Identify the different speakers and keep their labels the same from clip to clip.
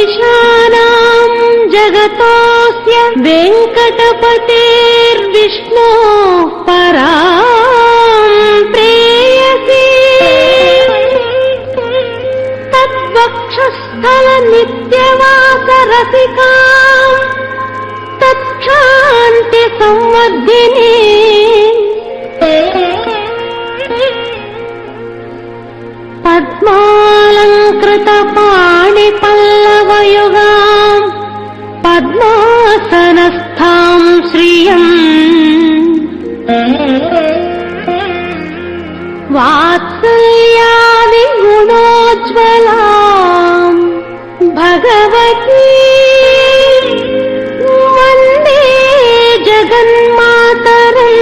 Speaker 1: ईशानां जगतोऽस्य वेङ्कटपतेर्विष्णोः परां प्रेयसी तद्वक्षस्थलनित्यवासरसिकां तत्क्षान्तिसंवर्धिनी पद्मालङ्कृतपाणिपल्लवयुगाम् पद्मासनस्थां श्रियम् वात्सल्यादिगुणोज्ज्वलाम् भगवती वन्दे जगन्मातरम्।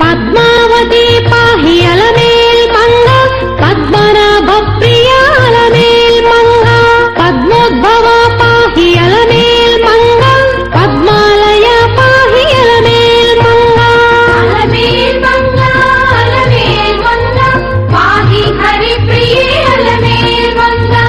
Speaker 1: पद्मावती पाहि अलमेल् मंगा पद्मनाभ प्रिया अलमेल् मंगा पद्मोद्भवा पाहि अलमेल् मंगा पद्मालया पाहि अलमेल् मंगा अलमेल् मंगा पाहि हरिप्रिये अलमेल् मंगा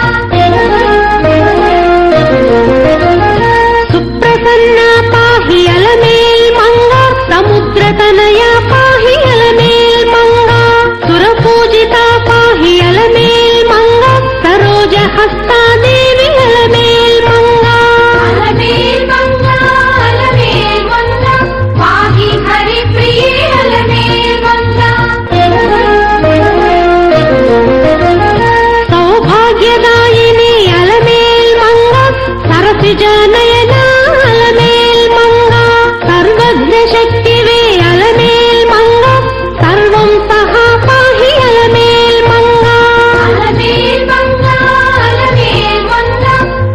Speaker 1: सुप्रसन्ना पाहि अलमेल् मंगा समुद्रतनया पाहि अलमेल् मंगा सुरपूजिता पाहि अलमेल् मंगा सरोजहस्ता देवी अलमेल् मंगा पाहि हरिप्रिये अलमेल् मंगा सौभाग्यदायिनी अलमेल् मंगा सरसिजनयना अलमेल् मंगा सर्वज्ञशक्तिवे अलमेल् मंगा सर्वं सहा पाहि अलमेल् मंगा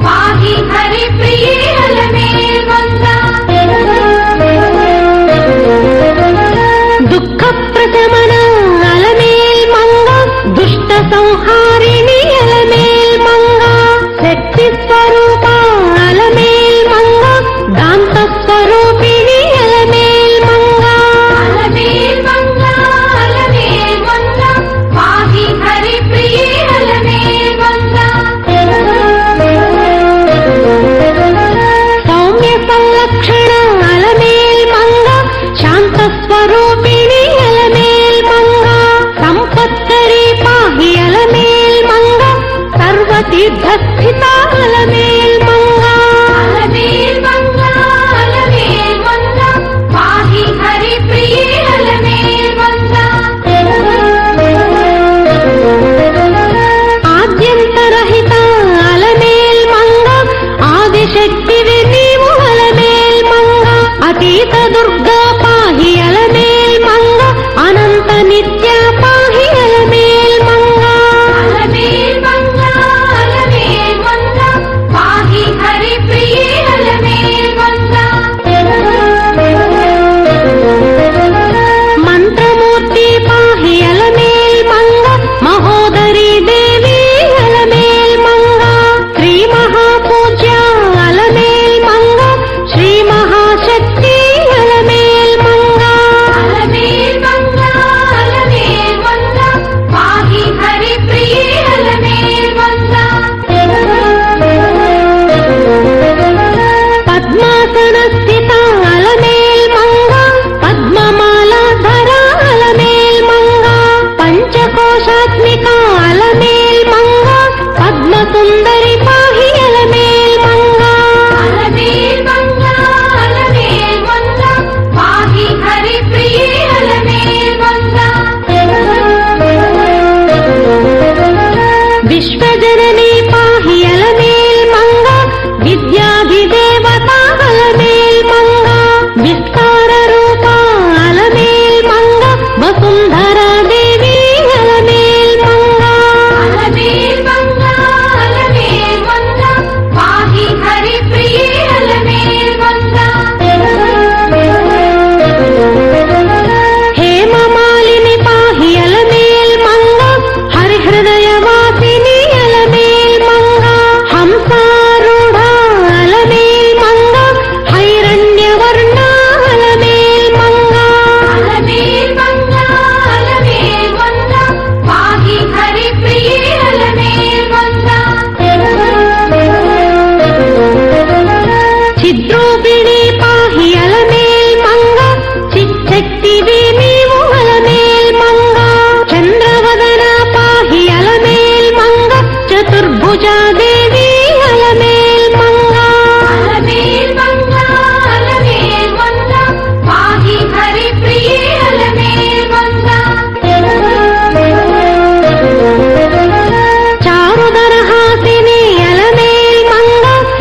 Speaker 1: पाहि हरिप्रिये अलमेल् मंगा दुःखप्रशमना अलमेल् मंगा दुष्टसंहारिणी अलमेल् मंगा शक्तिस्वरूपा अलमेल् मंगा दान्तस्वरूपिणी अलमेल् मंगा पाहि हरिप्रिये अलमेल् मंगा सौम्य संलक्षण अलमेल् मंगा शान्तस्वरूपिणी अलमेल् मंगा संपत्करी पाहि अलमेल् मंगा सर्वतीर्थस्थिता अलमेल् मंगा पाहि हरिप्रिये अलमेल् मंगा आद्यन्तरहिता अलमेल् मंगा आदिशक्तिवे नीवु अलमेल् मंगा अतीत दुर्गा पाहि अलमेल् मंगा अनंत नित्या पाहि अलमेल् मंगा पाहि हरिप्रिये अलमेल् मंगा मंत्रमूर्ति पाहि अलमेल् मंगा महोदरी देवी अलमेल् मंगा श्री महापूज्या अलमेल् मंगा श्री महाशक्ति अलमेल् मंगा पाहि हरिप्रिये अलमेल् मंगा पद्मासनस्थिता अलमेल् मंगा पद्ममालाधरा अलमेल् मंगा पंचकोशात्मिका अलमेल् मंगा पद्मसुन्दरी